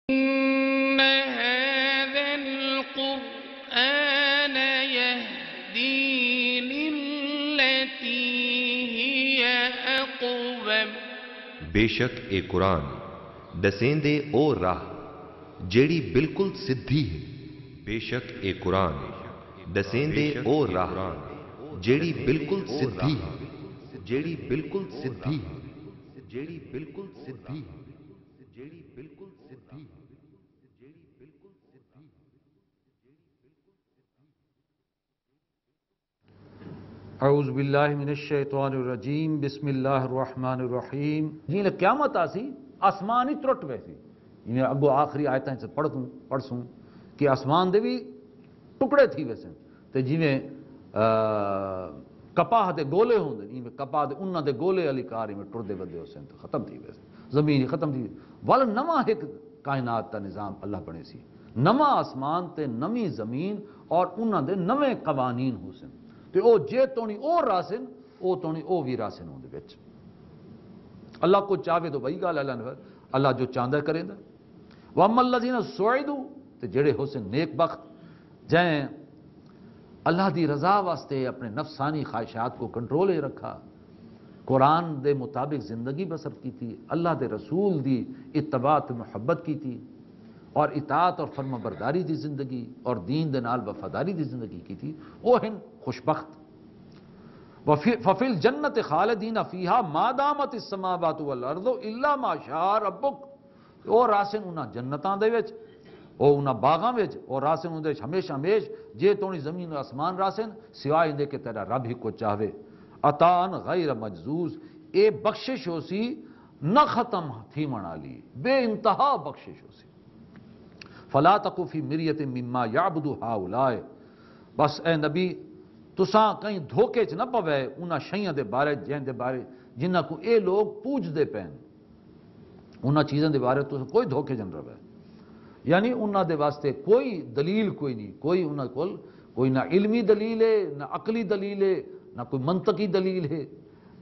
إن هذا القرآن يهدي للتي هي أقوم بے شک اے قرآن دسیں دے او راہ جیڑی بالکل سدھی ہے. بے شک اے قرآن دسیں دے او راہ جیڑی بالکل سدھی ہے. جیڑی بالکل سدھی ہے. جیڑی بالکل سدھی ہے. جیڑی بالکل سدھی ہے. جیڑی بالکل سدھی ہے. اعوذ باللہ من الشیطان الرجیم بسم اللہ الرحمن الرحیم. جی نے قیامت آسی آسمان ہی ترٹ ویسی جی اگو آخری آیتیں سے پڑھسوں کہ آسمان دے بھی ٹکڑے تھی ویسے تے جی میں کپاہ دے گولے ہوں دے میں کپاہ دے انہاں دے گولے علی کاری میں ٹر دے بدے ہوسن تو ختم تھی ویسے زمین ختم تھی والا نواں ایک کائنات کا نظام اللہ بنے سی نواں آسمان تے نمی زمین اور انہاں دے نویں قوانین ہوسن تے او جے تونی او راسن او تونی او بھی راسن ہوں دے بچ اللہ کو چاہے تو بھائی گال اللہ جو چاندہ کریں دا وَأَمَّا الَّذِينَ سُعِدُوا تے جڑے حسن نیک بخت جائیں اللہ دی رضا واسطے اپنے نفسانی خواہشات کو کنٹرولے رکھا قرآن دے مطابق زندگی بسر کی تھی اللہ دے رسول دی اتباع محبت کی تھی اور اطاعت اور فرما برداری دی زندگی اور دین دے نال وفاداری دی زندگی کی تھی وہ ہیں خوشبخت. ففی الجنت خالدین فیہا ما دامت السماوات والارض الا ما شاء ربک. او راسن انہاں جنتاں دے وچ او انہاں باغاں وچ او راسن اندے ہمیشہ ہمیش جے تونی زمین و آسمان راسن سوائے اندے کہ تیرا رب ہی کو چاہے. عطان غیر مجزوز اے بخشش ہو سی نہ ختم تھی منالی بے انتہا بخشش ہو سی. فلا تکو فی مریت مما یعبد ہؤلاء. بس اے نبی تساں کہیں دھوکے چ نہ پوے انہاں شیاں دے بارے جن دے بارے جنہاں کو اے لوگ پوج دے پین انہاں چیزاں دے بارے تساں کوئی دھوکے جن رہے یعنی انہاں دے واسطے کوئی دلیل کوئی نہیں کوئی انہاں کول کوئی نہ علمی دلیل ہے نہ عقلی دلیل ہے نہ کوئی منطقی دلیل ہے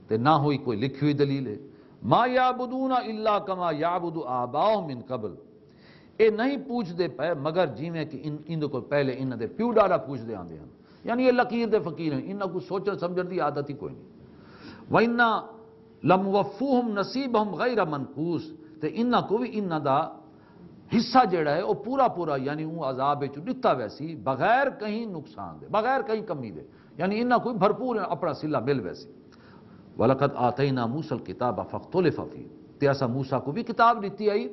تے نہ ہوئی کوئی لکھی ہوئی دلیل ہے. ما یعبدون الا کما یعبد آباؤہم من قبل. اے نہیں پوچھ دے پے مگر جیویں کہ ان کو پہلے انہاں دے پیو ڈاڑا پوچھ دے آندے ہیں یعنی یہ لکیر دے فقیر ہیں انہاں کو سوچن سمجھن دی عادت ہی کوئی نہیں. وَإِنَّا لَمُوَفُّوهُمْ نَصِيبَهُمْ غَيْرَ مَنْقُوص. تے انہاں کو بھی انہاں دا حصہ جڑا ہے وہ پورا پورا یعنی وہ عذاب وچ دتا ویسی بغیر کہیں نقصان دے بغیر کہیں کمی دے یعنی انہاں کوئی بھرپور اپنا صلہ مل ویسی. وَلَقَدْ آتَيْنَا مُوسَى الْكِتَابَ فَاخْتُلِفَ فِيهِ. تے اسا موسیٰ کو بھی کتاب دیتی آئی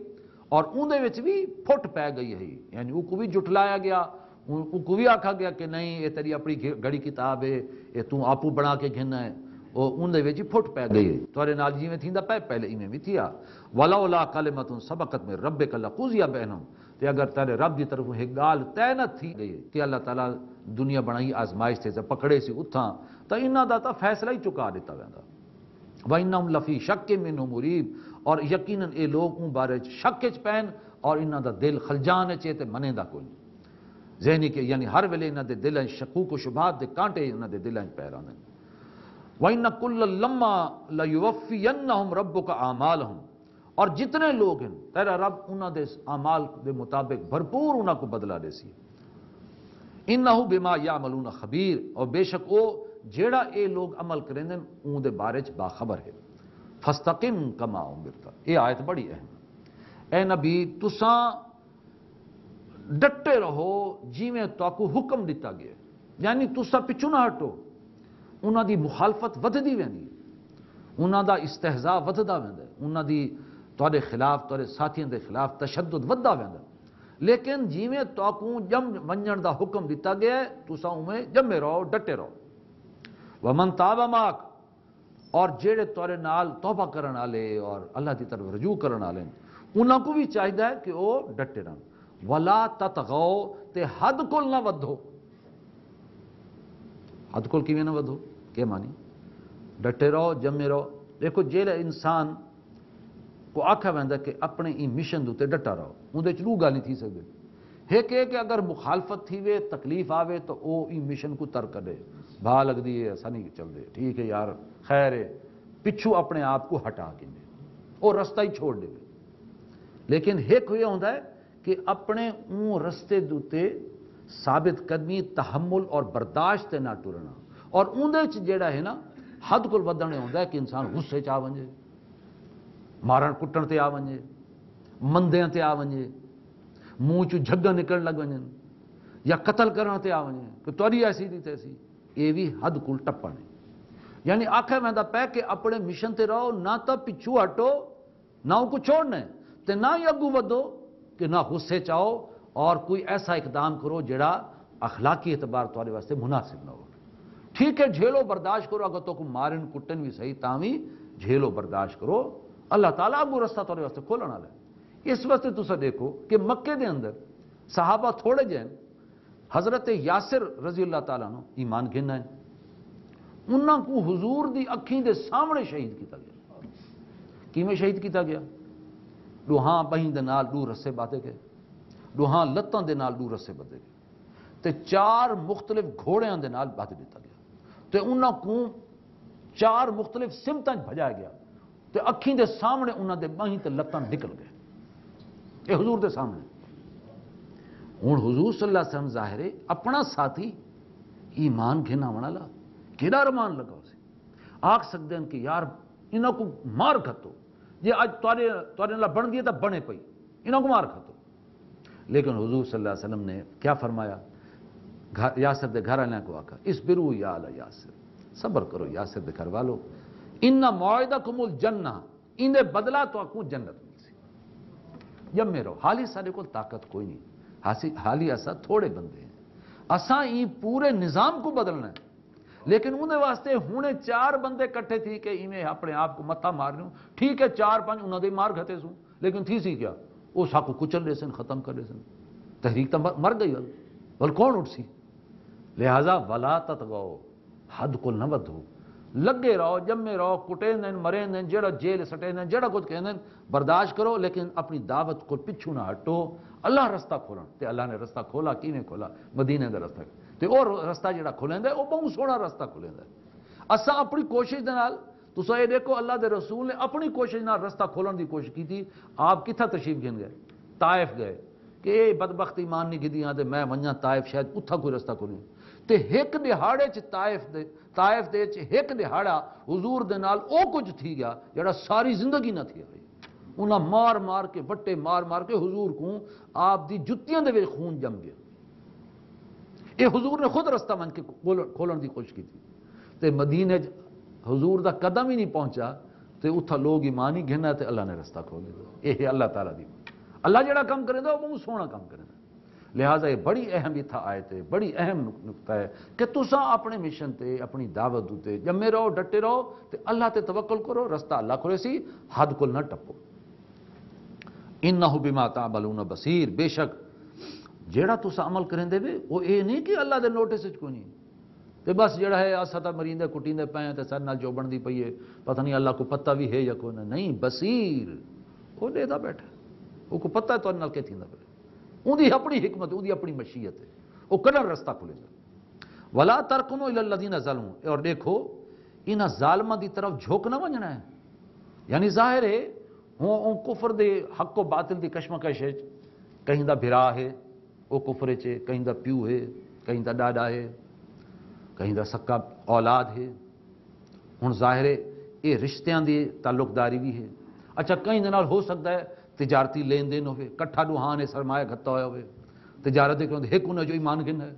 اور اندے وچ بھی پھٹ پہ گئی ہے یعنی وہ کو بھی جھٹلایا گیا ان کو بھی آکھا گیا کہ نہیں یہ تیری اپنی گھڑی کتاب ہے یہ تو آپو بنا کے گھننا ہے وہ اندے وچ پھٹ پہ گئی ہے تورے نال جیویں تھیندا پہلے ایویں بھی تھیا. وَلَوْلَا كَلِمَةٌ سَبَقَتْ مِن رَبِّكَ لَقُضِيَ بَيْنَهُمْ. تے اگر تیرے رب دی طرف ایک گال طے نہ تھی گئی کہ اللہ تعالیٰ دنیا بنائی آزمائش تے پکڑے سی اتھاں تو انہاں دا تا فیصلہ ہی چکا دیتا ویندا. وَإِنَّهُمْ لَفِي شَكٍّ مِّنْهُ مُرِيبٍ. اور یقیناً اے لوگ ان بارے شک وچ پین اور انہاں دا دل خلجان وچ تے منیندا کوئی نہیں ذہنی کہ یعنی ہر ویلے انہاں دے دلاں شکوک و شبہات دے کانٹے انہاں دے دلاں پے رہندے. وَإِنَّ كُلًّا لَمَّا لَيُوَفِّيَنَّهُمْ رَبُّكَ أَعْمَالَهُمْ. اور جتنے لوگ ہیں تیرا رب انہاں دے اعمال دے مطابق بھرپور انہاں کو بدلہ دے سی. اِنَّهُ بِمَا يَعْمَلُونَ خَبِيرٌ. اور بے شک وہ جیڑا اے لوگ عمل کریں دے ان دے بارے چ باخبر ہے. فَاسْتَقِمْ كَمَا أُمِرْتَ. یہ آیت بڑی اہم ہے. اے نبی تساں ڈٹے رہو جیویں تاکو حکم دیتا گیا یعنی تساں پچھو نہ ہٹو. انہاں دی مخالفت ودھدی ویندی انہاں دا استہزاء ودھدا ویندا انہاں دی تواڈے خلاف تواڈے ساتھیاں دے خلاف تشدد ودھدا ویندا لیکن جیویں تاکو جم ونجن دا حکم دیتا گیا ہے تساں اوویں جمے رہو ڈٹے رہو. ومن تاب معک. اور جیڑے تورے نال توبہ کرن والے اور اللہ دی طرف رجوع کرن والے انہاں کو بھی چاہیے کہ وہ ڈٹے رہن. ولا تطغوا. تے حد کول نہ ودھو. حد کول کیویں نہ ودھو کیا مانی ڈٹے رہو جمے رہو. دیکھو جیڑا انسان کو آکھا ویندا کہ اپنے ای مشن دوتے ڈٹا رہو اندے چ روح گل نہیں تھی سکدی. ایک ہے کہ اگر مخالفت تھی وے تکلیف آوے تو او ای مشن کو ترک کرے بھا لگ دی ہے ایسا نہیں چل دے ٹھیک ہے یار خیر ہے پچھو اپنے آپ کو ہٹا کے دے اور رستہ ہی چھوڑ دے. لیکن ایک یہ ہوتا ہے کہ اپنے اون رستے دوتے ثابت قدمی تحمل اور برداشت تے نہ ٹرنا اور اندر جیڑا ہے نا حد کو ودھنے ہوتا ہے کہ انسان غصے چ آ ونجے مارن کٹن تے آ ونجے مندیاں تے آ ونجے منہ چ جھگا نکلن لگ ونجن یا قتل کرن تے آ ونجے کہ توری ایسی دی تیسی یہ بھی حد کو ٹپن ہے یعنی آخر میں پہ کہ اپنے مشن تے رہو نہ تو پچھو ہٹو نہ ان کو چھوڑنا ہے تے نہ ہی اگو ودو کہ نہ غصے چاہو اور کوئی ایسا اقدام کرو جڑا اخلاقی اعتبار تمہارے واسطے مناسب نہ ہو ٹھیک ہے جھیلو برداشت کرو اگر تو کو مارن کٹن بھی صحیح تاوی جھیلو برداشت کرو اللہ تعالیٰ اگو رستہ تمہارے واسطے کھولن والا ہے اس واسطے تسا دیکھو کہ مکے دے اندر صحابہ تھوڑے جہن حضرت یاسر رضی اللہ تعالیٰ نو ایمان گھنا ہے انہاں کو حضور دی اکھیں دے سامنے شہید کیتا گیا کیویں شہید کیتا گیا ڈوہاں بہیں دے نال دو رسے باتے گئے ڈوہاں لتاں دے نال دو رسے بدے گئے تے 4 مختلف گھوڑیاں دے نال بات دیتا گیا تے انہاں کو 4 مختلف سمتاں بھجایا گیا تے اکھیں دے سامنے انہاں دے بہیں تے لتاں نکل گئے اے حضور دے سامنے ہن حضور صلی اللہ علیہ وسلم ظاہر ہے اپنا ساتھی ایمان گھنا والا کیڑا رمان لگا اسے آکھ سکتے ہیں کہ یار انہاں کو مار کھتو یہ اج تواڈے نال بن گئی تے بنے پئی انہاں کو مار کھتو لیکن حضور صلی اللہ علیہ وسلم نے کیا فرمایا یاسر دے گھر والوں کو آکھا اسبروا یا علی یاسر صبر کرو یاسر دے گھر والو ان موعدکم الجنہ ان بدلہ تو کو جنت ملسی جمے رہو حالی سارے کو طاقت کوئی نہیں حالی اسا تھوڑے بندے ہیں اساں ای پورے نظام کو بدلنا ہے لیکن انہیں واسطے ہونے 4 بندے کٹھے تھی کہ انہیں اپنے آپ کو متھا مار لوں ٹھیک ہے 4-5 انہوں نے مار گھتے سوں لیکن تھی سی کیا وہ ساکو کچل لے سن ختم کر لے سن تحریک تو مر گئی بل کون اٹھ سی لہذا ولا تطغوا حد کو نہ ودھو لگے رہو جمے رہو کٹے دین مرے دین جڑا جیل سٹے دین جڑا کچھ کہندے برداشت کرو لیکن اپنی دعوت کو پچھو نہ ہٹو اللہ رستہ کھولن تے اللہ نے رستہ کھولا کیویں کھولا مدینے دا رستہ تے اور رستہ جڑا کھولیندا ہے وہ بہت سوہنا رستہ کھولیندا ہے اساں اپنی کوشش دے نال تساں یہ دیکھو اللہ دے رسول نے اپنی کوشش نال رستہ کھولن دی کوشش کی تھی آپ کتھا تشریف گھن گئے طائف گئے کہ اے بدبخت ایمان نہیں گدیاں تے میں ونجاں طائف شاید اتھا کوئی رستہ کھولے تے ایک دہاڑے چ طائف دے چ ایک دہاڑا حضور دے نال او کچھ تھی گیا جڑا ساری زندگی نہ تھی ہوئی انہاں مار مار کے وٹے مار مار کے حضور کو آپ دی جتیاں دے وچ خون جم گیا اے حضور نے خود رستہ من کے کھولن دی کوشش کی تھی تے مدینے حضور دا قدم ہی نہیں پہنچا تے اتھا لوگ ایمان ہی گھنا تے اللہ نے رستہ کھول دیا اے اللہ تعالیٰ دی اللہ جڑا کام کرے وہ بہت سونا کام کرے لہٰذا یہ بڑی اہم اتھا آیت ہے بڑی اہم نقطہ ہے کہ تساں اپنے مشن تے اپنی دعوت تے جمے رہو ڈٹے رہو تے اللہ تے توکل کرو رستہ اللہ کھولے سی حد کو نہ ٹپو انہ بما تعملون بصیر بے شک جیڑا تساں عمل کریں دے وہ اے نہیں کہ اللہ دے نوٹس وچ کوئی نہیں تے بس جڑا ہے اسا تا مریندے کٹیندے پے تے سر نال جو بندی پئی ہے پتہ نہیں اللہ کو پتہ بھی ہے یا کوئی نہیں بصیر وہ دیدا بیٹھا وہ کو پتہ ہے تو نال کہ تھیندا پے اندی اپنی حکمت اندی اپنی مشیت ہے وہ کدھر رستہ کھلے گا ولا ترکنوا الی الذین ظلموا اور دیکھو انہاں ظالماں دی طرف جھوک نہ ونجنا ہے یعنی ظاہر ہے ہوں کفر دے حق و باطل دی کشمکش ہے کہیں دا بھرا ہے وہ کفر چے کہیں دا پیو ہے کہیں دا ڈاڈا ہے کہیں دا سکا اولاد ہے ہوں ظاہر ہے یہ رشتیاں دی تعلق داری بھی ہے اچھا کہیں دے نال ہو سکتا ہے تجارتی لین دین ہوئے کٹھا ڈوہاں نے سرمایہ گھتا ہویا ہوئے تجارت ایک انہیں جو ایمان گن ہے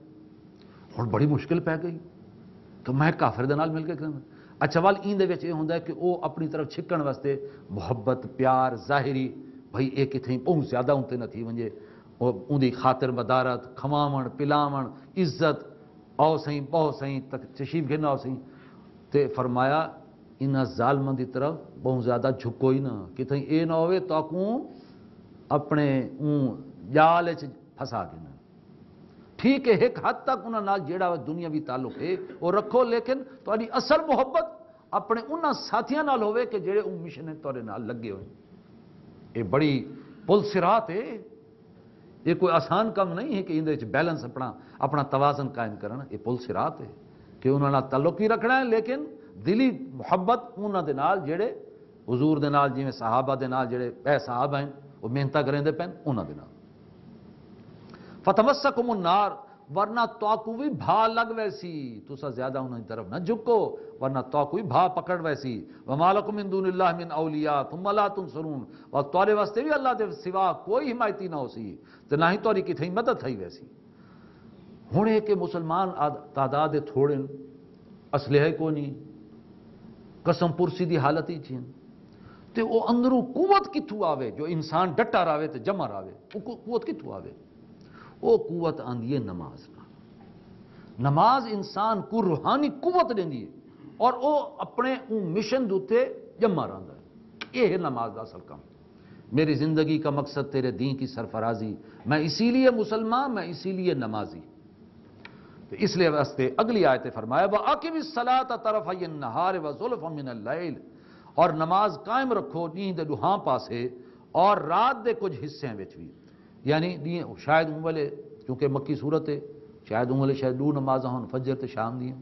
اور بڑی مشکل پہ گئی کہ میں کافر دے نال مل کے کرنا اچھا وال این دے وچ یہ ہوندا ہے کہ وہ اپنی طرف چھکن واسطے محبت پیار ظاہری بھائی ایک کتھیں بہت زیادہ ہونتے نہ تھی ونجے ان دی خاطر مدارت کھماون پلاون عزت او سہیں بہت سہیں تشریف گھنا ہو سہیں تے فرمایا انہاں ظالماں دی طرف بہت زیادہ جھکو ہی نہ کتھیں اے نہ ہوئے تاکوں اپنے جال وچ پھنسا دینا ٹھیک ہے ایک حد تک انہاں نال جیڑا دنیاوی تعلق ہے وہ رکھو لیکن تہاڈی اصل محبت اپنے انہاں ساتھیاں نال ہوئے کہ جڑے ان مشن تہاڈے نال لگے ہوئے یہ بڑی پل صراط ہے یہ کوئی آسان کام نہیں ہے کہ اندر بیلنس اپنا توازن قائم کرنا یہ پل صراط ہے کہ انہوں نے تعلق بھی رکھنا ہے لیکن دلی محبت انہوں دے نال جڑے حضور دے نال جویں صحابہ دے نال جڑے اے صحابہ ہیں وہ محنت کریں دے پین انہوں دے نال فتمسکم النار، ورنہ تو بھی بھا لگ ویسی، تسا زیادہ انہوں کی طرف نہ جھکو ورنہ تو بھی بھا پکڑ ویسی، وما لکم من دون اللہ من اولیاء ثم لا تنصرون، اور تورے واسطے بھی اللہ دے سوا کوئی حمایتی نہ ہو سی تو نہ ہی توری کتھیں مدد تھئی ویسی۔ ہن ہے کہ مسلمان تعداد تھوڑے اسلحے کو نہیں، قسم پرسی دی حالت ہی چین تے او اندروں قوت کتھوں آوے جو انسان ڈٹا راوے تے جمع راوے، وہ قوت کتھوں آوے؟ وہ قوت آندی ہے نماز نال۔ نماز انسان کو روحانی قوت دیندی ہے اور وہ اپنے مشن دوتے جمع رہندا ہے۔ یہ ہے نماز دا اصل کام۔ میری زندگی کا مقصد تیرے دین کی سرفرازی، میں اسی لیے مسلمان، میں اسی لیے نمازی۔ تو اس لیے واسطے اگلی آیت فرمایا وَأَقِمِ الصَّلَاةَ طَرَفَيِ النَّهَارِ وَزُلَفًا مِنَ اللَّيْلِ، اور نماز قائم رکھو دین دے دوہاں پاسے اور رات دے کچھ حصے وچ بھی، یعنی شاید ان والے کیونکہ مکی صورت ہے، شاید ان والے شاید دو نمازاں ہوں فجر تے شام دیاں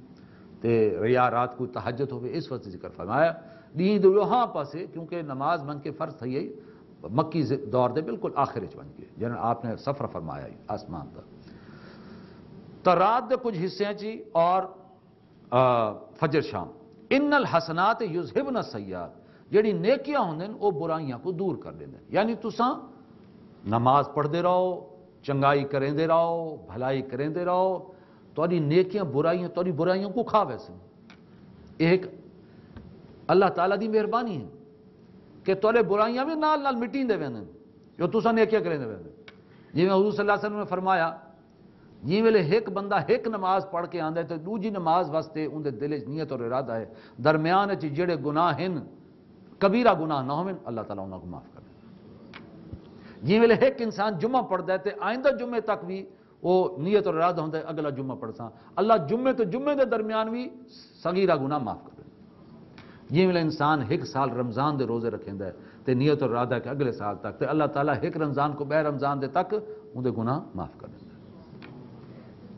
تے یا رات کو تہجد ہوئے، اس وقت ذکر فرمایا دین دے دوہاں پاسے، کیونکہ نماز من کے فرض تھی ہے مکی دور دے بالکل آخر وچ بن کے جنہاں آپ نے سفر فرمایا آسمان دا، تو رات دے کچھ حصے چی اور فجر شام۔ ان الحسنات یذہبن السیئات، جڑی نیکیاں ہوندیں وہ برائیاں کو دور کر دیندے، یعنی تساں نماز پڑھ دے رہو، چنگائی کریں دے رہو، بھلائی کریں دے رہو، تاری نیکیاں برائیاں تاری برائیوں کو کھا ویسے۔ ایک اللہ تعالیٰ دی مہربانی ہے کہ تولے برائیاں بھی نال نال مٹین دے ویندن جو تساں نیکیاں کریں دے ویندن۔ جی میں حضور صلی اللہ علیہ وسلم نے فرمایا جی ویلے ایک بندہ ایک نماز پڑھ کے آندے تو دوجی نماز واسطے ان دے دل وچ نیت اور ارادہ ہے درمیان وچ جڑے گناہ ہیں کبیرہ گناہ نہ ہوئن اللہ تعالیٰ انہاں کو معاف کر دے۔ جی ویلے ایک انسان جمعہ پڑھتا ہے تو آئندہ جمعے تک بھی وہ نیت اور ارادہ ہوتا ہے اگلا جمعہ پڑھساں اللہ جمعے تو جمعے دے درمیان بھی صغیرہ گناہ معاف کر دے۔ جی ویلے انسان ایک سال رمضان دے روزے رکھیندا ہے تو نیت اور ارادہ کہ اگلے سال تک تو اللہ تعالیٰ ایک رمضان کو بے رمضان دے تک ان دے گناہ معاف کر دے۔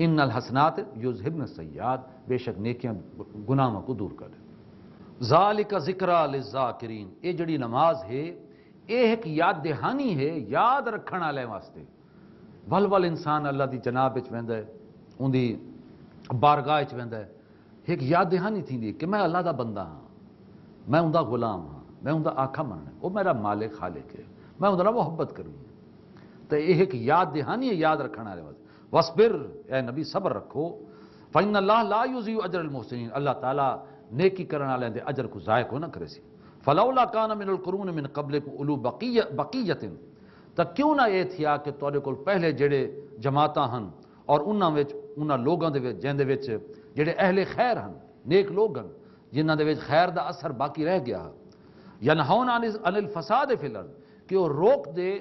ان الحسنات یذہبن السیئات، بے شک نیکیاں گناہوں کو دور کر دے۔ ذالک ذکریٰ للذاکرین، یہ جڑی نماز ہے یہ ایک یاد دہانی ہے یاد رکھن والے واسطے۔ ول ول انسان اللہ دی جناب وچ ویندا ہے ان دی بارگاہ وچ ویندا ہے، ایک یاد دہانی تھیندی ہے کہ میں اللہ دا بندہ ہاں، میں ان دا غلام ہاں، میں ان دا آقا مننا ہے، وہ میرا مالک خالق ہے، میں ان دا محبت کرنی ہے۔ تو یہ ایک یاد دہانی ہے یاد رکھن والے واسطے۔ وَاصْبِرْ، اے نبی صبر رکھو، فَإِنَّ اللَّهَ لَا يُضِيعُ أَجْرَ الْمُحْسِنِينَ، اللہ تعالیٰ نیکی کرنے والے دے اجر کو ضائع کو نہ کرے سی۔ فَلَوْلَا كَانَ مِنَ الْقُرُونِ مِنْ قَبْلِكُمْ أُولُو بَقِيَّةٍ، تو کیوں نہ یہ تھیا کہ تواڈے کول پہلے جڑے جماعتاں ہن اور انہاں لوگاں دے وچ جن دے وچ جڑے اہل خیر ہن نیک لوگ ہن جنہاں دے وچ خیر دا اثر باقی رہ گیا، ینہون عن الفساد فی الارض، کہ وہ روک دے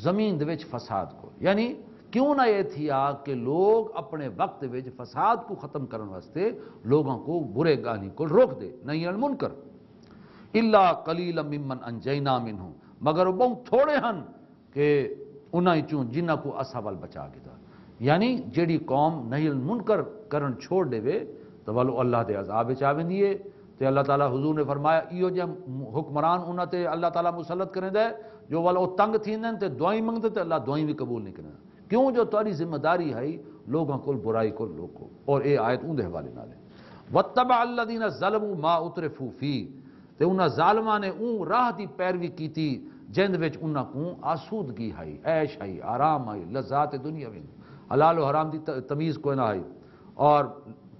زمین دے وچ فساد کو، یعنی کیوں نہ یہ تھیا کہ لوگ اپنے وقت وچ فساد کو ختم کرنے واسطے لوگوں کو برے گالی کو روک دے، نہیں المنکر، الا قلیلا ممن انجینا منہم، مگر وہ بہت تھوڑے ہن کہ انہاں چوں جنہاں کو اسا وال بچا کے دا، یعنی جیڑی قوم نہیں المنکر کرن چھوڑ دے وے تو والو اللہ دے عذاب وچ آویندی ہے۔ تے اللہ تعالیٰ حضور نے فرمایا ایو جے حکمران انہاں تے اللہ تعالیٰ مسلط کریندا ہے جو والو تنگ تھیندن تے دعائیں منگدے تے اللہ دعائیں بھی قبول نہیں کریندا، کیوں جو تاری ذمہ داری ہے لوگوں کو برائی کو روکو۔ اور اے آیت اون دے حوالے نال ہے وَاتَّبَعَ الَّذِينَ ظَلَمُوا مَا أُتْرِفُوا فِيهِ، تے انہاں ظالماں نے اون راہ دی پیروی کیتی جند وچ انہاں کو آسودگی ہے، عیش ہے، آرام ہے، لذات دنیاوی، حلال و حرام دی تمیز کوئی نہ ہے، اور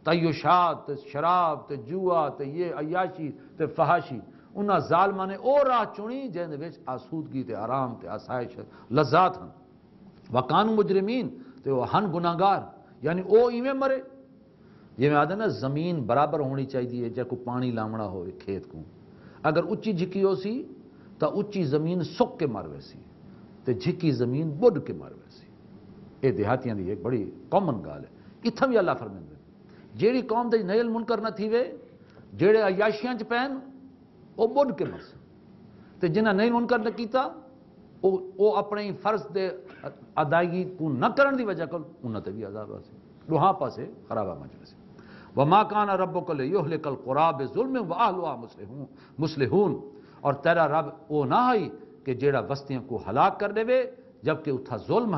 تعیشات تے شراب تے جوا تے یہ عیاشی تے فحاشی، انہاں ظالماں نے او راہ چنی جند وچ آسودگی تے آرام تے آسائش لذات ہیں، وَقَانُوا مُجْرِمِین، تے وہ ہن گناہگار، یعنی او ایویں مرے یہ میں آدھا نا زمین برابر ہونی چاہیے جے کو پانی لامنا ہوئے کھیت کو، اگر اچھی جھکی ہو سی تو اچھی زمین سک کے مر ویسی تے جھکی زمین بڑھ کے مر ویسی۔ یہ دیہاتیاں دی ایک بڑی کامن گال ہے۔ اتھا بھی اللہ فرمیندے جیڑی قوم دے نیل منکر نہ تھی وے جیڑے عیاشیاں چ پین وہ بڑھ کے مرس، تے جنہاں نیل منکر نہ کیتا وہ اپنے فرض دے ادائیگی کو نہ کرن دی وجہ کل انہاں تے بھی عذاب آسی، دوہاں پاسے خرابہ مجلس۔ وَمَا كَانَ رَبُّكَ لِيُهْلِكَ الْقُرَىٰ بِظُلْمٍ وَأَهْلُهَا مُصْلِحُونَ، اور تیرا رب وہ نہ ہے کہ جیڑا بستیاں کو ہلاک کر دے جبکہ اتھا ظلم